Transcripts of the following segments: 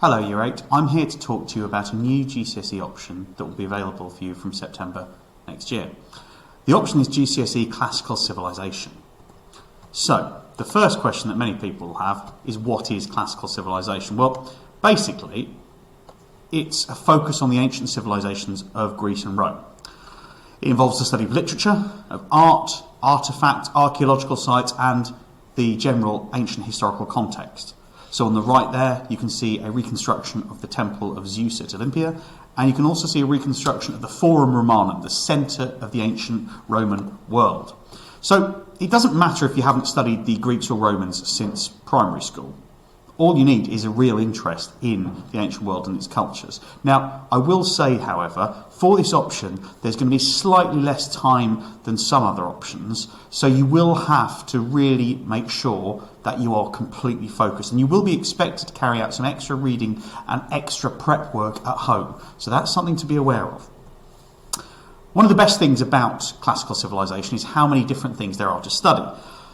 Hello Year 8, I'm here to talk to you about a new GCSE option that will be available for you from September next year. The option is GCSE Classical Civilisation. So, the first question that many people have is, what is Classical Civilisation? Well, basically, it's a focus on the ancient civilizations of Greece and Rome. It involves the study of literature, of art, artefacts, archaeological sites, and the general ancient historical context. So on the right there, you can see a reconstruction of the Temple of Zeus at Olympia, and you can also see a reconstruction of the Forum Romanum, the centre of the ancient Roman world. So it doesn't matter if you haven't studied the Greeks or Romans since primary school. All you need is a real interest in the ancient world and its cultures. Now, I will say, however, for this option, there's going to be slightly less time than some other options, so you will have to really make sure that you are completely focused, and you will be expected to carry out some extra reading and extra prep work at home. So that's something to be aware of. One of the best things about Classical Civilisation is how many different things there are to study.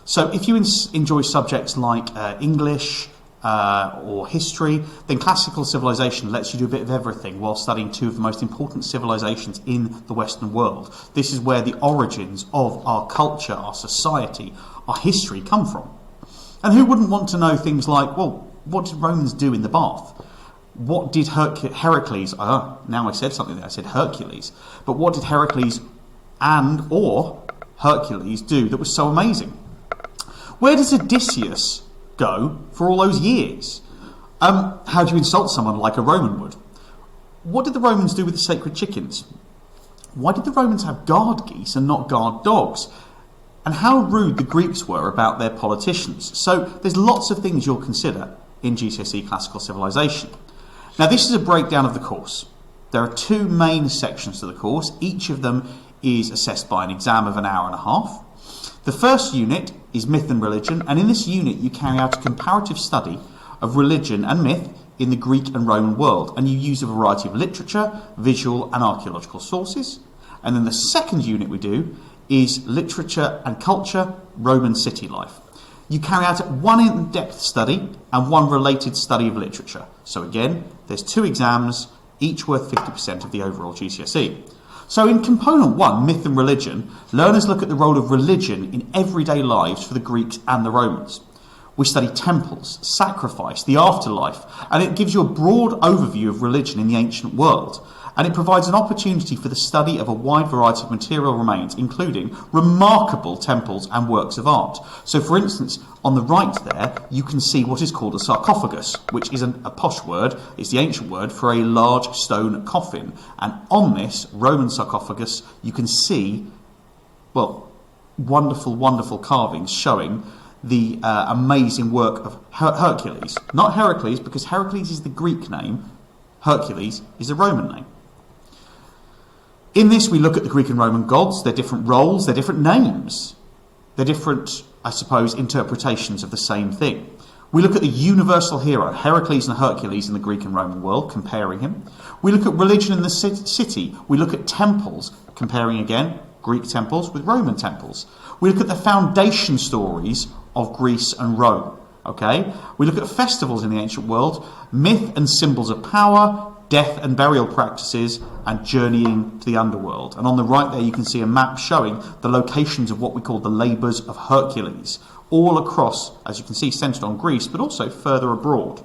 So if you enjoy subjects like English, or history, then Classical Civilisation lets you do a bit of everything while studying two of the most important civilizations in the Western world. This is where the origins of our culture, our society, our history come from. And who wouldn't want to know things like, well, what did Romans do in the bath? What did Hercules, now I said something there, I said Hercules, but what did Hercules or Hercules do that was so amazing? Where does Odysseus go for all those years? How do you insult someone like a Roman would? What did the Romans do with the sacred chickens? Why did the Romans have guard geese and not guard dogs? And how rude the Greeks were about their politicians. So there's lots of things you'll consider in GCSE Classical Civilisation. Now this is a breakdown of the course. There are two main sections to the course. Each of them is assessed by an exam of an hour and a half. The first unit is Myth and Religion, and in this unit you carry out a comparative study of religion and myth in the Greek and Roman world, and you use a variety of literature, visual and archaeological sources. And then the second unit we do is Literature and Culture, Roman City Life. You carry out one in-depth study and one related study of literature. So again, there's two exams, each worth 50% of the overall GCSE. So in Component 1, Myth and Religion, learners look at the role of religion in everyday lives for the Greeks and the Romans. We study temples, sacrifice, the afterlife, and it gives you a broad overview of religion in the ancient world. And it provides an opportunity for the study of a wide variety of material remains, including remarkable temples and works of art. So for instance, on the right there, you can see what is called a sarcophagus, which is a posh word. It's the ancient word for a large stone coffin. And on this Roman sarcophagus, you can see, well, wonderful, wonderful carvings showing the amazing work of Hercules. Not Heracles, because Heracles is the Greek name. Hercules is the Roman name. In this, we look at the Greek and Roman gods, their different roles, their different names, their different, I suppose, interpretations of the same thing. We look at the universal hero, Heracles and Hercules in the Greek and Roman world, comparing him. We look at religion in the city. We look at temples, comparing again Greek temples with Roman temples. We look at the foundation stories of Greece and Rome. Okay, we look at festivals in the ancient world, myth and symbols of power, death and burial practices, and journeying to the underworld. And on the right there you can see a map showing the locations of what we call the labours of Hercules, all across, as you can see, centred on Greece, but also further abroad.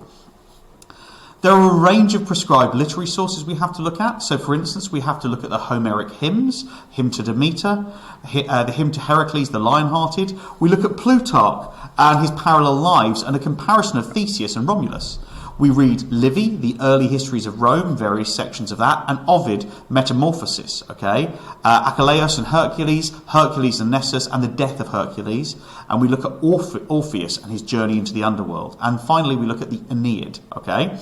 There are a range of prescribed literary sources we have to look at. So, for instance, we have to look at the Homeric hymns, hymn to Demeter, the hymn to Heracles the Lion-Hearted. We look at Plutarch and his parallel lives and a comparison of Theseus and Romulus. We read Livy, the early histories of Rome, various sections of that, and Ovid, Metamorphosis, okay? Achilles and Hercules, Hercules and Nessus, and the death of Hercules. And we look at Orpheus and his journey into the underworld. And finally, we look at the Aeneid, okay?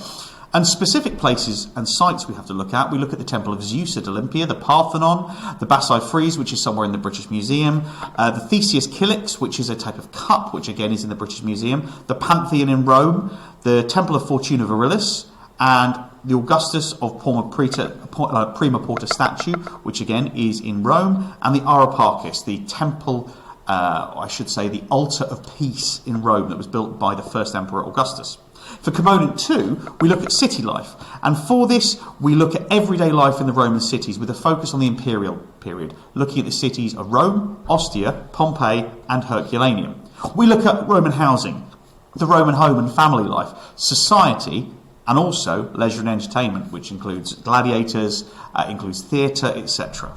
And specific places and sites we have to look at. We look at the Temple of Zeus at Olympia, the Parthenon, the Bassai Frieze, which is somewhere in the British Museum, the Theseus Kylix, which is a type of cup, which again is in the British Museum, the Pantheon in Rome, the Temple of Fortuna Virilis, and the Augustus of Prima Porta statue, which again is in Rome, and the Areopagus, the temple, I should say the altar of peace in Rome that was built by the first Emperor Augustus. For component 2, we look at city life, and for this we look at everyday life in the Roman cities with a focus on the imperial period, looking at the cities of Rome, Ostia, Pompeii and Herculaneum. We look at Roman housing, the Roman home and family life, society, and also leisure and entertainment, which includes gladiators, includes theatre, etc.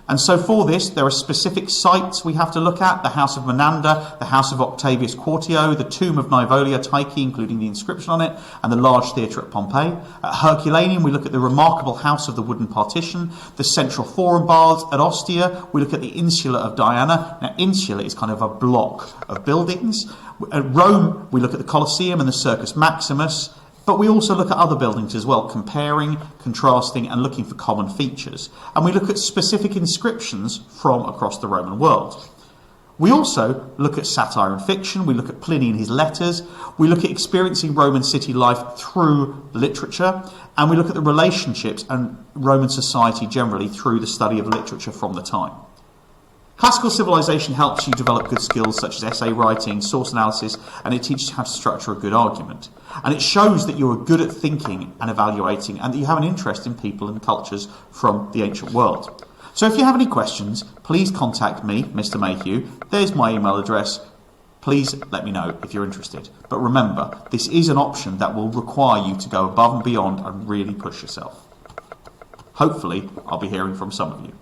And so for this, there are specific sites we have to look at: the House of Menander, the House of Octavius Quartio, the Tomb of Nivolia Tyche, including the inscription on it, and the large theatre at Pompeii. At Herculaneum, we look at the remarkable House of the Wooden Partition, the Central Forum Baths. At Ostia, we look at the Insula of Diana. Now, insula is kind of a block of buildings. At Rome, we look at the Colosseum and the Circus Maximus. But we also look at other buildings as well, comparing, contrasting and looking for common features. And we look at specific inscriptions from across the Roman world. We also look at satire and fiction. We look at Pliny and his letters. We look at experiencing Roman city life through literature. And we look at the relationships and Roman society generally through the study of literature from the time. Classical civilization helps you develop good skills such as essay writing, source analysis, and it teaches you how to structure a good argument. And it shows that you're good at thinking and evaluating, and that you have an interest in people and cultures from the ancient world. So if you have any questions, please contact me, Mr. Mayhew. There's my email address. Please let me know if you're interested. But remember, this is an option that will require you to go above and beyond and really push yourself. Hopefully, I'll be hearing from some of you.